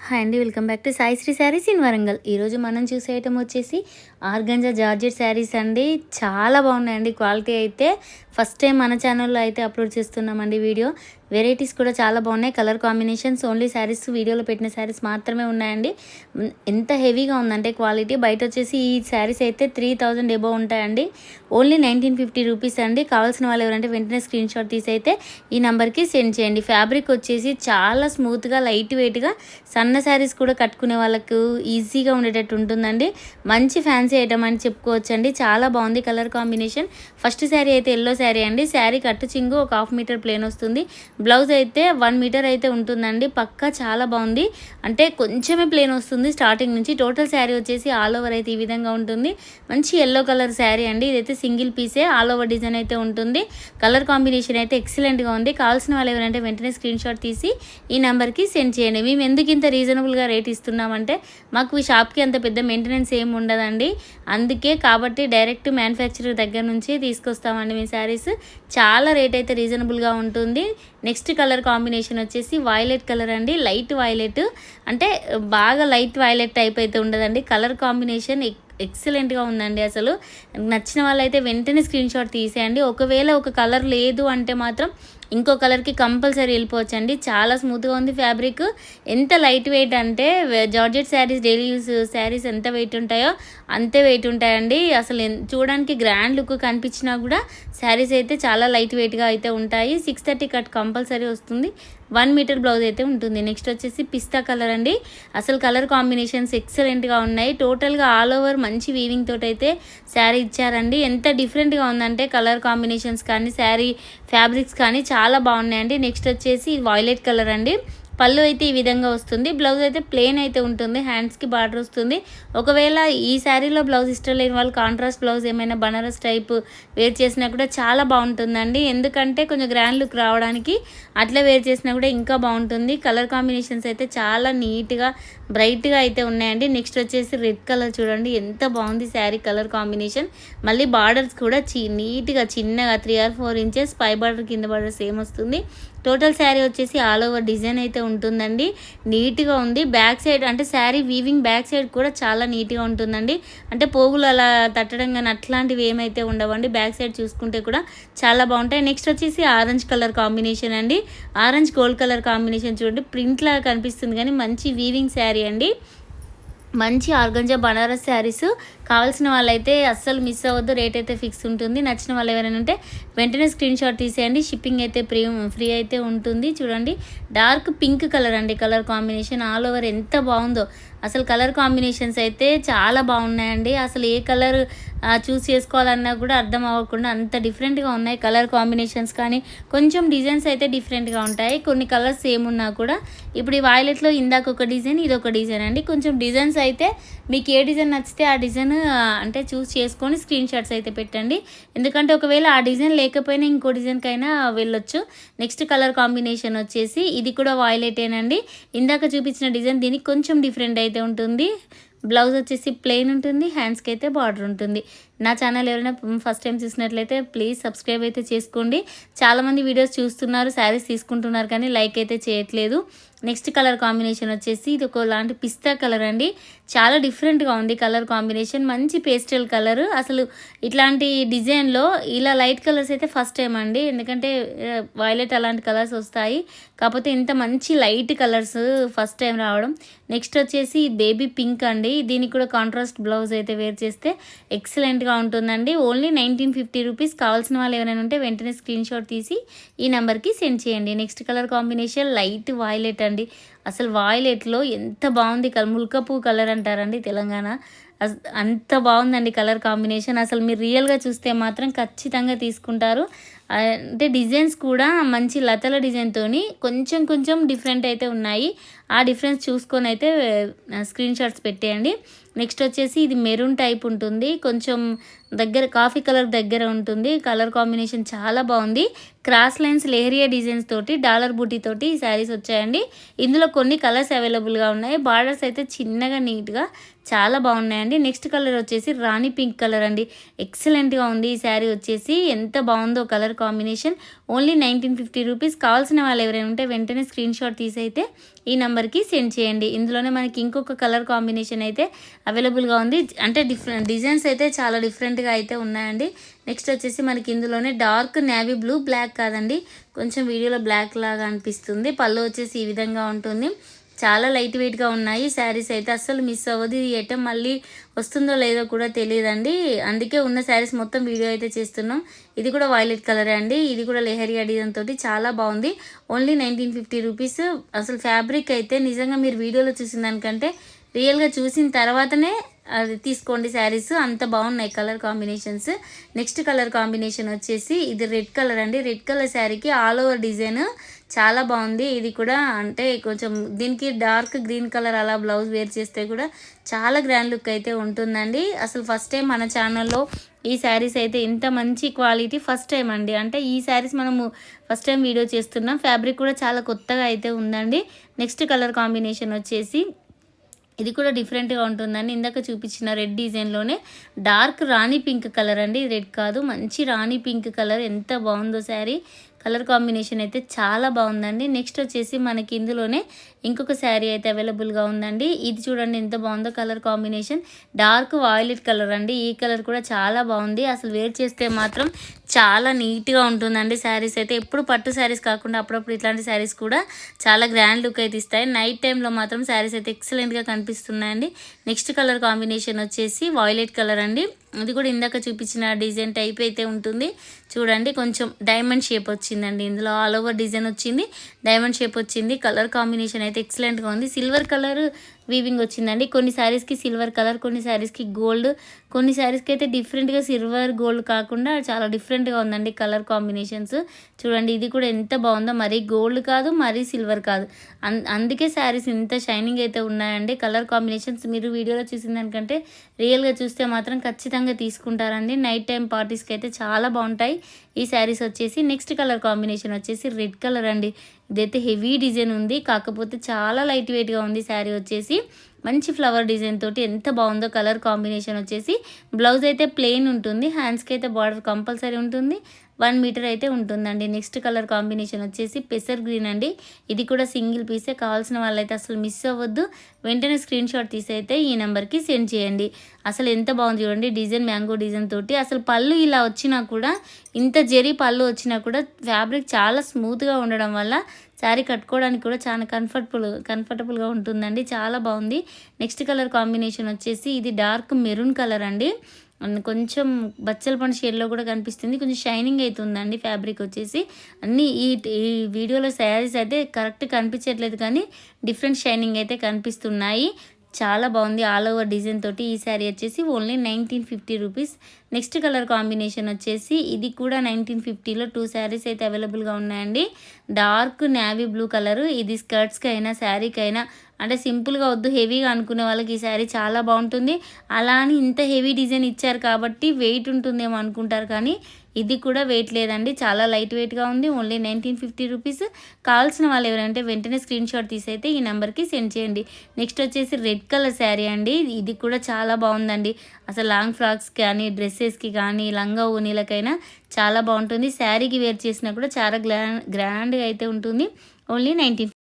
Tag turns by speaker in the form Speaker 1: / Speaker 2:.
Speaker 1: Hi అండి, welcome back to Sai Sri Sarees in Warangal. ఈరోజు మనం చూసే ఐటమ్ వచ్చేసి ఆర్గంజా జార్జెట్ శారీస్ అండి. చాలా బాగున్నాయండి. క్వాలిటీ అయితే ఫస్ట్ టైం మన ఛానల్లో అయితే అప్లోడ్ చేస్తున్నామండి వీడియో. వెరైటీస్ కూడా చాలా బాగున్నాయి. కలర్ కాంబినేషన్స్ ఓన్లీ శారీస్ వీడియోలో పెట్టిన శారీస్ మాత్రమే ఉన్నాయండి. ఎంత హెవీగా ఉందంటే క్వాలిటీ. బయట వచ్చేసి ఈ శారీస్ అయితే 3000 ఎబో ఉంటాయండి. ఓన్లీ 1950 రూపీస్ అండి. కావాల్సిన వాళ్ళు ఎవరంటే వెంటనే స్క్రీన్ షాట్ తీసి అయితే ఈ నెంబర్కి సెండ్ చేయండి. ఫ్యాబ్రిక్ వచ్చేసి చాలా స్మూత్గా లైట్ వెయిట్గా సన్న శారీస్ కూడా కట్టుకునే వాళ్ళకు ఈజీగా ఉండేటట్టు ఉంటుందండి. మంచి ఫ్యాన్సీ ఐటమ్ అని చెప్పుకోవచ్చండి. చాలా బాగుంది కలర్ కాంబినేషన్. ఫస్ట్ శారీ అయితే ఎల్లో శారీ అండి. శారీ కట్టు చింగు ఒక 1/2 మీటర్ ప్లేన్ వస్తుంది. బ్లౌజ్ అయితే 1 మీటర్ అయితే ఉంటుందండి. పక్కా చాలా బాగుంది. అంటే కొంచెమే ప్లేన్ వస్తుంది స్టార్టింగ్ నుంచి. టోటల్ శారీ వచ్చేసి ఆల్ ఓవర్ అయితే ఈ విధంగా ఉంటుంది. మంచి ఎల్లో కలర్ శారీ అండి. ఇదైతే సింగిల్ పీసే, ఆల్ ఓవర్ డిజైన్ అయితే ఉంటుంది. కలర్ కాంబినేషన్ అయితే ఎక్సలెంట్గా ఉంది. కావాల్సిన వాళ్ళు ఎవరంటే వెంటనే స్క్రీన్ షాట్ తీసి ఈ నెంబర్కి సెండ్ చేయండి. మేము ఎందుకు ఇంత రీజనబుల్గా రేట్ ఇస్తున్నామంటే మాకు ఈ షాప్కి అంత పెద్ద మెయింటెనెన్స్ ఏమి ఉండదండి. అందుకే కాబట్టి డైరెక్ట్ మ్యానుఫ్యాక్చరర్ దగ్గర నుంచి తీసుకొస్తామండి మీ శారీస్. చాలా రేట్ అయితే రీజనబుల్గా ఉంటుంది. నెక్స్ట్ కలర్ కాంబినేషన్ వచ్చేసి వైలెట్ కలర్ అండి. లైట్ వైలెట్ అంటే బాగా లైట్ వైలెట్ టైప్ అయితే ఉండదండి. కలర్ కాంబినేషన్ ఎక్సలెంట్గా ఉందండి. అసలు నచ్చిన వాళ్ళైతే వెంటనే స్క్రీన్ షాట్ తీసేయండి. ఒకవేళ ఒక కలర్ లేదు అంటే మాత్రం ఇంకో కలర్కి కంపల్సరీ వెళ్ళిపోవచ్చండి. చాలా స్మూత్గా ఉంది ఫ్యాబ్రిక్. ఎంత లైట్ వెయిట్ అంటే georgette saris daily use saris ఎంత వెయిట్ ఉంటాయో అంతే వెయిట్ ఉంటాయండి. అసలు చూడడానికి గ్రాండ్ లుక్ కనిపించినా కూడా శారీస్ అయితే చాలా లైట్ వెయిట్గా అయితే ఉంటాయి. 630 కట్ కంపల్సరీ వస్తుంది. 1 మీటర్ బ్లౌజ్ అయితే ఉంటుంది. నెక్స్ట్ వచ్చేసి పిస్తా కలర్ అండి. అసలు కలర్ కాంబినేషన్స్ ఎక్సలెంట్గా ఉన్నాయి. టోటల్గా ఆల్ ఓవర్ మంచి వీవింగ్ తోటి అయితే శారీ ఇచ్చారండి. ఎంత డిఫరెంట్గా ఉందంటే కలర్ కాంబినేషన్స్ కానీ శారీ ఫ్యాబ్రిక్స్ కానీ చాలా బాగున్నాయండి. నెక్స్ట్ వచ్చేసి వైలెట్ కలర్ అండి. పళ్ళు అయితే ఈ విధంగా వస్తుంది. బ్లౌజ్ అయితే ప్లెయిన్ అయితే ఉంటుంది. హ్యాండ్స్కి బార్డర్ వస్తుంది. ఒకవేళ ఈ శారీలో బ్లౌజ్ ఇష్టం లేని వాళ్ళు కాంట్రాస్ట్ బ్లౌజ్ ఏమైనా బనారస్ టైప్ వేర్ చేసినా కూడా చాలా బాగుంటుందండి. ఎందుకంటే కొంచెం గ్రాండ్ లుక్ రావడానికి అట్లా వేర్ చేసినా కూడా ఇంకా బాగుంటుంది. కలర్ కాంబినేషన్స్ అయితే చాలా నీట్గా బ్రైట్గా అయితే ఉన్నాయండి. నెక్స్ట్ వచ్చేసి రెడ్ కలర్ చూడండి ఎంత బాగుంది శారీ కలర్ కాంబినేషన్. మళ్ళీ బార్డర్స్ కూడా నీట్గా చిన్నగా 3 or 4 ఇంచెస్ పై బార్డర్ కింద బార్డర్ సేమ్ వస్తుంది. టోటల్ శారీ వచ్చేసి ఆల్ ఓవర్ డిజైన్ అయితే ఉంటుందండి. నీట్గా ఉంది. బ్యాక్ సైడ్ అంటే శారీ వీవింగ్ బ్యాక్ సైడ్ కూడా చాలా నీట్గా ఉంటుందండి. అంటే పోగులు అలా తట్టడం కానీ అట్లాంటివి ఏమైతే ఉండవండి. బ్యాక్ సైడ్ చూసుకుంటే కూడా చాలా బాగుంటాయి. నెక్స్ట్ వచ్చేసి ఆరెంజ్ కలర్ కాంబినేషన్ అండి. ఆరెంజ్ గోల్డ్ కలర్ కాంబినేషన్ చూడండి ప్రింట్ లాగా కనిపిస్తుంది కానీ మంచి వీవింగ్ శారీ అండి. మంచి ఆర్గంజా బనారస్ శారీస్ కావాల్సిన వాళ్ళైతే అస్సలు మిస్ అవ్వద్దు. రేట్ అయితే ఫిక్స్ ఉంటుంది. నచ్చిన వాళ్ళు ఎవరైనా ఉంటే వెంటనే స్క్రీన్ షాట్ తీసేయండి. షిప్పింగ్ అయితే ఫ్రీ అయితే ఉంటుంది. చూడండి డార్క్ పింక్ కలర్ అండి. కలర్ కాంబినేషన్ ఆల్ ఓవర్ ఎంత బాగుందో. అసలు కలర్ కాంబినేషన్స్ అయితే చాలా బాగున్నాయండి. అసలు ఏ కలర్ చూస్ చేసుకోవాలన్నా కూడా అర్థం అవ్వకుండా అంత డిఫరెంట్గా ఉన్నాయి కలర్ కాంబినేషన్స్. కానీ కొంచెం డిజైన్స్ అయితే డిఫరెంట్గా ఉంటాయి. కొన్ని కలర్స్ సేమ్ ఉన్నా కూడా ఇప్పుడు ఈ వాయిలెట్లో ఇందాక ఒక డిజైన్ ఇది ఒక డిజైన్ అండి. కొంచెం డిజైన్స్ అయితే మీకు ఏ డిజైన్ నచ్చితే ఆ డిజైన్ అంటే చూస్ చేసుకొని స్క్రీన్ షాట్స్ అయితే పెట్టండి. ఎందుకంటే ఒకవేళ ఆ డిజైన్ లేకపోయినా ఇంకో డిజైన్కైనా వెళ్ళొచ్చు. నెక్స్ట్ కలర్ కాంబినేషన్ వచ్చేసి ఇది కూడా వాయిలెటేనండి. ఇందాక చూపించిన డిజైన్ దీనికి కొంచెం డిఫరెంట్ అయితే ఉంటుంది. బ్లౌజ్ వచ్చేసి ప్లెయిన్ ఉంటుంది. హ్యాండ్స్కి అయితే బార్డర్ ఉంటుంది. నా ఛానల్ ఎవరైనా ఫస్ట్ టైం చూసినట్లయితే ప్లీజ్ సబ్స్క్రైబ్ అయితే చేసుకోండి. చాలామంది వీడియోస్ చూస్తున్నారు, శారీస్ తీసుకుంటున్నారు కానీ లైక్ అయితే చేయట్లేదు. నెక్స్ట్ కలర్ కాంబినేషన్ వచ్చేసి ఇది ఒక లాంటి పిస్తా కలర్ అండి. చాలా డిఫరెంట్గా ఉంది కలర్ కాంబినేషన్. మంచి పేస్టల్ కలర్. అసలు ఇట్లాంటి డిజైన్లో ఇలా లైట్ కలర్స్ అయితే ఫస్ట్ టైం అండి. ఎందుకంటే వైలెట్ అలాంటి కలర్స్ వస్తాయి, కాకపోతే ఇంత మంచి లైట్ కలర్స్ ఫస్ట్ టైం రావడం. నెక్స్ట్ వచ్చేసి బేబీ పింక్ అండి. దీనికి కూడా కాంట్రాస్ట్ బ్లౌజ్ అయితే వేర్ చేస్తే ఎక్సలెంట్గా ఉంటుందండి. Only 1950 rupees. కావాల్సిన వాళ్ళు ఎవరైనా ఉంటే వెంటనే స్క్రీన్ షాట్ తీసి ఈ నెంబర్కి సెండ్ చేయండి. Next colour combination light violet అండి. అసలు వాయిలెట్లో ఎంత బాగుంది. ముల్కపూ కలర్ అంటారండి తెలంగాణ. అంత బాగుందండి కలర్ కాంబినేషన్. అసలు మీరు రియల్గా చూస్తే మాత్రం ఖచ్చితంగా తీసుకుంటారు. అంటే డిజైన్స్ కూడా మంచి లతల డిజైన్తో కొంచెం కొంచెం డిఫరెంట్ అయితే ఉన్నాయి. ఆ డిఫరెన్స్ చూసుకొని అయితే స్క్రీన్ షాట్స్ పెట్టేయండి. నెక్స్ట్ వచ్చేసి ఇది మెరూన్ టైప్ ఉంటుంది. కొంచెం దగ్గర కాఫీ కలర్ దగ్గర ఉంటుంది. కలర్ కాంబినేషన్ చాలా బాగుంది. క్రాస్ లైన్స్ లేరియా డిజైన్స్ తోటి డాలర్ బూటీ తోటి ఈ శారీస్ వచ్చాయండి. ఇందులో కొన్ని కలర్స్ అవైలబుల్గా ఉన్నాయి. బార్డర్స్ అయితే చిన్నగా నీట్గా చాలా బాగున్నాయండి. నెక్స్ట్ కలర్ వచ్చేసి రాణి పింక్ కలర్ అండి. ఎక్సలెంట్గా ఉంది ఈ శారీ వచ్చేసి. ఎంత బాగుందో కలర్ కాంబినేషన్. Only 1950 rupees. కావాల్సిన వాళ్ళు ఎవరైనా ఉంటే వెంటనే స్క్రీన్ షాట్ తీసి అయితే ఈ నెంబర్కి సెండ్ చేయండి. ఇందులోనే మనకి ఇంకొక కలర్ కాంబినేషన్ అయితే అవైలబుల్గా ఉంది. అంటే డిజైన్స్ అయితే చాలా డిఫరెంట్గా అయితే ఉన్నాయండి. నెక్స్ట్ వచ్చేసి మనకి ఇందులోనే డార్క్ నేవీ బ్లూ, బ్లాక్ కాదండి, కొంచెం వీడియోలో బ్లాక్ లాగా అనిపిస్తుంది. పళ్ళు వచ్చేసి ఈ విధంగా ఉంటుంది. చాలా లైట్ వెయిట్గా ఉన్నాయి శారీస్ అయితే, అస్సలు మిస్ అవ్వదు. ఈ ఐటమ్ మళ్ళీ వస్తుందో లేదో కూడా తెలియదండి. అందుకే ఉన్న శారీస్ మొత్తం వీడియో అయితే చేస్తున్నాం. ఇది కూడా వైలెట్ కలరే అండి. ఇది కూడా లెహరియా డిజైన్ తోటి చాలా బాగుంది. Only 1950 rupees. అసలు ఫ్యాబ్రిక్ అయితే నిజంగా మీరు వీడియోలో చూసిన దానికంటే రియల్గా చూసిన తర్వాతనే అది తీసుకోండి శారీస్, అంత బాగున్నాయి colour combinations. Next colour combination వచ్చేసి ఇది రెడ్ కలర్ అండి. రెడ్ కలర్ శారీకి ఆల్ ఓవర్ డిజైన్ చాలా బాగుంది. ఇది కూడా అంటే కొంచెం దీనికి డార్క్ గ్రీన్ కలర్ అలా బ్లౌజ్ వేర్ చేస్తే కూడా చాలా గ్రాండ్ లుక్ అయితే ఉంటుందండి. అసలు ఫస్ట్ టైం మన ఛానల్లో ఈ శారీస్ అయితే ఇంత మంచి క్వాలిటీ ఫస్ట్ టైం అండి. అంటే ఈ శారీస్ మనము ఫస్ట్ టైం వీడియో చేస్తున్నాం. ఫ్యాబ్రిక్ కూడా చాలా కొత్తగా అయితే ఉందండి. నెక్స్ట్ కలర్ కాంబినేషన్ వచ్చేసి ఇది కూడా డిఫరెంట్గా ఉంటుందండి. ఇందాక చూపించిన రెడ్ డిజైన్లోనే డార్క్ రాణి పింక్ కలర్ అండి, రెడ్ కాదు, మంచి రాణి పింక్ కలర్. ఎంత బాగుందో శారీ, కలర్ కాంబినేషన్ అయితే చాలా బాగుందండి. నెక్స్ట్ వచ్చేసి మనకి ఇందులోనే ఇంకొక శారీ అయితే అవైలబుల్గా ఉందండి. ఇది చూడండి ఎంత బాగుందో colour combination, dark violet colour అండి. ఈ కలర్ కూడా చాలా బాగుంది. అసలు వేర్ చేస్తే మాత్రం చాలా నీట్గా ఉంటుందండి శారీస్ అయితే. ఎప్పుడు పట్టు శారీస్ కాకుండా అప్పుడప్పుడు ఇట్లాంటి శారీస్ కూడా చాలా గ్రాండ్ లుక్ అయితే ఇస్తాయి. నైట్ టైంలో మాత్రం శారీస్ అయితే ఎక్సలెంట్గా కనిపిస్తున్నాయండి. నెక్స్ట్ కలర్ కాంబినేషన్ వచ్చేసి వాయిలెట్ కలర్ అండి. ఇది కూడా ఇందాక చూపించిన డిజైన్ టైప్ అయితే ఉంటుంది. చూడండి కొంచెం డైమండ్ షేప్ వచ్చిందండి. ఇందులో ఆల్ ఓవర్ డిజైన్ వచ్చింది, డైమండ్ షేప్ వచ్చింది. కలర్ కాంబినేషన్ అయితే ఎక్సలెంట్గా ఉంది. సిల్వర్ కలర్ వీవింగ్ వచ్చిందండి. కొన్ని శారీస్కి సిల్వర్ కలర్, కొన్ని శారీస్కి గోల్డ్, కొన్ని శారీస్కి అయితే డిఫరెంట్గా సిల్వర్ గోల్డ్ కాకుండా చాలా డిఫరెంట్గా ఉందండి కలర్ కాంబినేషన్స్. చూడండి ఇది కూడా ఎంత బాగుందో, మరీ గోల్డ్ కాదు మరీ సిల్వర్ కాదు, అందుకే శారీస్ ఇంత షైనింగ్ అయితే ఉన్నాయండి. కలర్ కాంబినేషన్స్ మీరు వీడియోలో చూసిన దానికంటే రియల్గా చూస్తే మాత్రం ఖచ్చితంగా తీసుకుంటారండి. నైట్ టైం పార్టీస్కి అయితే చాలా బాగుంటాయి ఈ శారీస్ వచ్చేసి. నెక్స్ట్ కలర్ కాంబినేషన్ వచ్చేసి రెడ్ కలర్ అండి. ఇదైతే హెవీ డిజైన్ ఉంది, కాకపోతే చాలా లైట్ వెయిట్గా ఉంది శారీ వచ్చేసి. మంచి ఫ్లవర్ డిజైన్ తోటి ఎంత బాగుందో కలర్ కాంబినేషన్ వచ్చేసి. బ్లౌజ్ అయితే ప్లెయిన్ ఉంటుంది, హ్యాండ్స్కి అయితే బార్డర్ కంపల్సరీ ఉంటుంది. 1 మీటర్ అయితే ఉంటుందండి. నెక్స్ట్ కలర్ కాంబినేషన్ వచ్చేసి పెసర్ గ్రీన్ అండి. ఇది కూడా సింగిల్ పీసే. కావాల్సిన వాళ్ళైతే అసలు మిస్ అవ్వద్దు. వెంటనే స్క్రీన్ షాట్ తీసి అయితే ఈ నెంబర్కి సెండ్ చేయండి. అసలు ఎంత బాగుంది చూడండి డిజైన్, మ్యాంగో డిజైన్ తోటి. అసలు పళ్ళు ఇలా వచ్చినా కూడా, ఇంత జరీ పళ్ళు వచ్చినా కూడా ఫ్యాబ్రిక్ చాలా స్మూత్గా ఉండడం వల్ల శారీ కట్టుకోవడానికి కూడా చాలా కంఫర్టబుల్గా ఉంటుందండి. చాలా బాగుంది. నెక్స్ట్ కలర్ కాంబినేషన్ వచ్చేసి ఇది డార్క్ మెరూన్ కలర్ అండి. కొంచెం బచ్చల పండు షేడ్లో కూడా కనిపిస్తుంది. కొంచెం షైనింగ్ అవుతుందండి ఫ్యాబ్రిక్ వచ్చేసి. అన్నీ ఈ వీడియోలో శారీస్ అయితే కరెక్ట్ కనిపించట్లేదు కానీ డిఫరెంట్ షైనింగ్ అయితే కనిపిస్తున్నాయి. చాలా బాగుంది ఆల్ ఓవర్ డిజైన్ తోటి. ఈ శారీ వచ్చేసి only 1950 rupees. Next colour combination వచ్చేసి ఇది కూడా 1950లో 2 శారీస్ అయితే అవైలబుల్గా ఉన్నాయండి. Dark navy blue colour. ఇది స్కర్ట్స్కి అయినా శారీకి అయినా, అంటే సింపుల్గా వద్దు హెవీగా అనుకునే వాళ్ళకి ఈ శారీ చాలా బాగుంటుంది. అలా అని ఇంత హెవీ డిజైన్ ఇచ్చారు కాబట్టి వెయిట్ ఉంటుందేమో అనుకుంటారు, కానీ ఇది కూడా వెయిట్ లేదండి, చాలా లైట్ వెయిట్గా ఉంది. Only 1950 rupees. కావాల్సిన వాళ్ళు ఎవరంటే వెంటనే స్క్రీన్ షాట్ తీసి అయితే ఈ నెంబర్కి సెండ్ చేయండి. నెక్స్ట్ వచ్చేసి రెడ్ కలర్ శారీ అండి. ఇది కూడా చాలా బాగుందండి. అసలు లాంగ్ ఫ్రాక్స్ కానీ, డ్రెస్సెస్కి కానీ, లంగా ఓనీలకైనా చాలా బాగుంటుంది. శారీకి వేర్ చేసినా కూడా చాలా గ్రాండ్గా అయితే ఉంటుంది. ఓన్లీ 1950.